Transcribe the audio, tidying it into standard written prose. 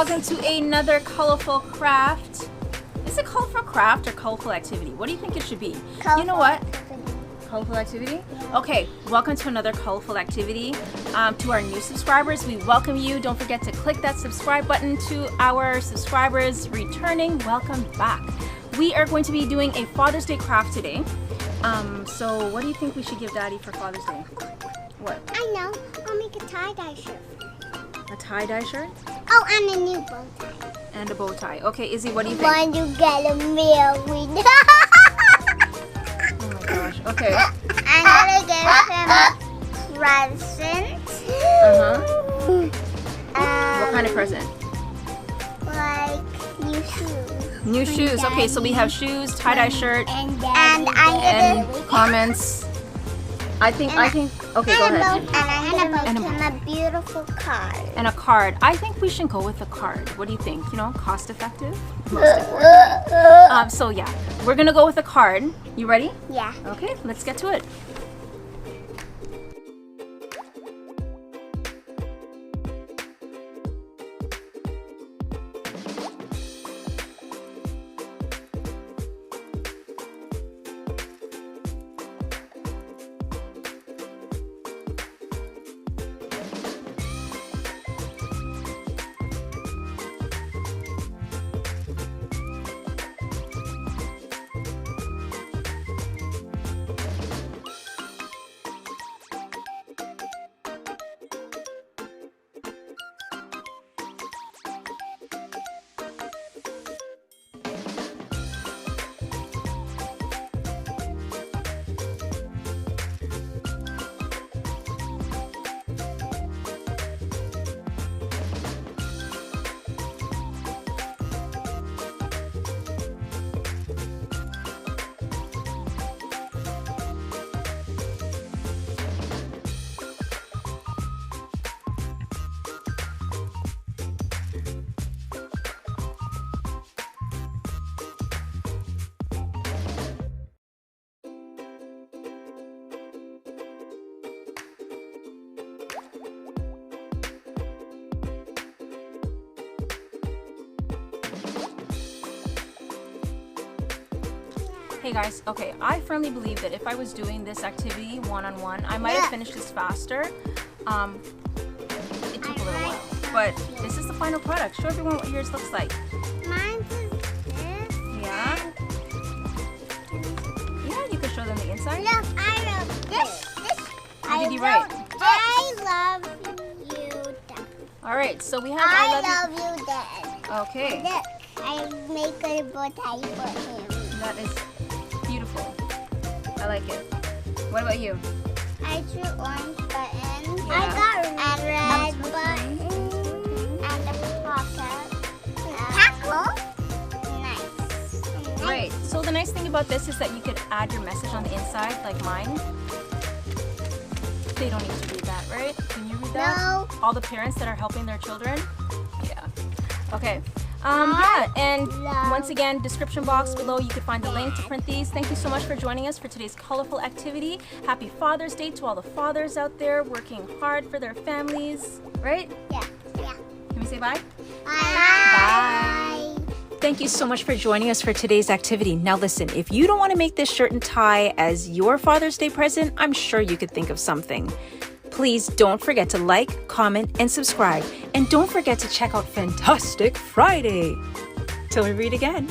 welcome to another colorful craft. Is it colorful craft or colorful activity? What do you think it should be? Colorful You know what? activity. Colorful activity? Yeah. Okay, welcome to another colorful activity. To our new subscribers, we welcome you. Don't forget to click that subscribe button. To our subscribers returning, welcome back. We are going to be doing a Father's Day craft today. So what do you think we should give Daddy for Father's Day? What? I know. I'll make a tie-dye shirt. A tie-dye shirt? Oh, and a new bow tie. And a bow tie. Okay, Izzy, what do you think? Want to get a meal with Oh my gosh. Okay. I'm gonna give him a present. What kind of present? Like new shoes. New shoes. Okay, so we have shoes, tie-dye shirt, And I'm gonna and comments. I think. Okay, go ahead. And I'm And gonna give him a beautiful card. And a card. I think we should go with a card. What do you think? You know, cost effective. Most important. So yeah, we're gonna go with a card. You ready? Yeah. Okay, let's get to it. Hey guys, okay, I firmly believe that if I was doing this activity one-on-one, I might have finished this faster. It took a little while, but this is the final product. Show everyone what yours looks like. Mine's is this. Yeah? Yeah, you can show them the inside. Look, I wrote this. What did you write? I love you, Dad. All right, so we have I love you, Dad. Okay, Look, I make a bow tie for him. that is beautiful. I like it. What about you? I drew orange buttons. Yeah. I got a red button and a pocket. Tackle. Nice. Great. So the nice thing about this is that you could add your message on the inside, like mine. They don't need to read that, right? Can you read that? No. All the parents that are helping their children? Yeah. Okay. Yeah, and once again, description box below, you can find the link to print these. Thank you so much for joining us for today's colorful activity. Happy Father's Day to all the fathers out there working hard for their families, right? Yeah. Can we say bye? Bye. Thank you so much for joining us for today's activity. Now listen, if you don't want to make this shirt and tie as your Father's Day present, I'm sure you could think of something. Please don't forget to like, comment, and subscribe. And don't forget to check out Fantastic Friday. Till we read again.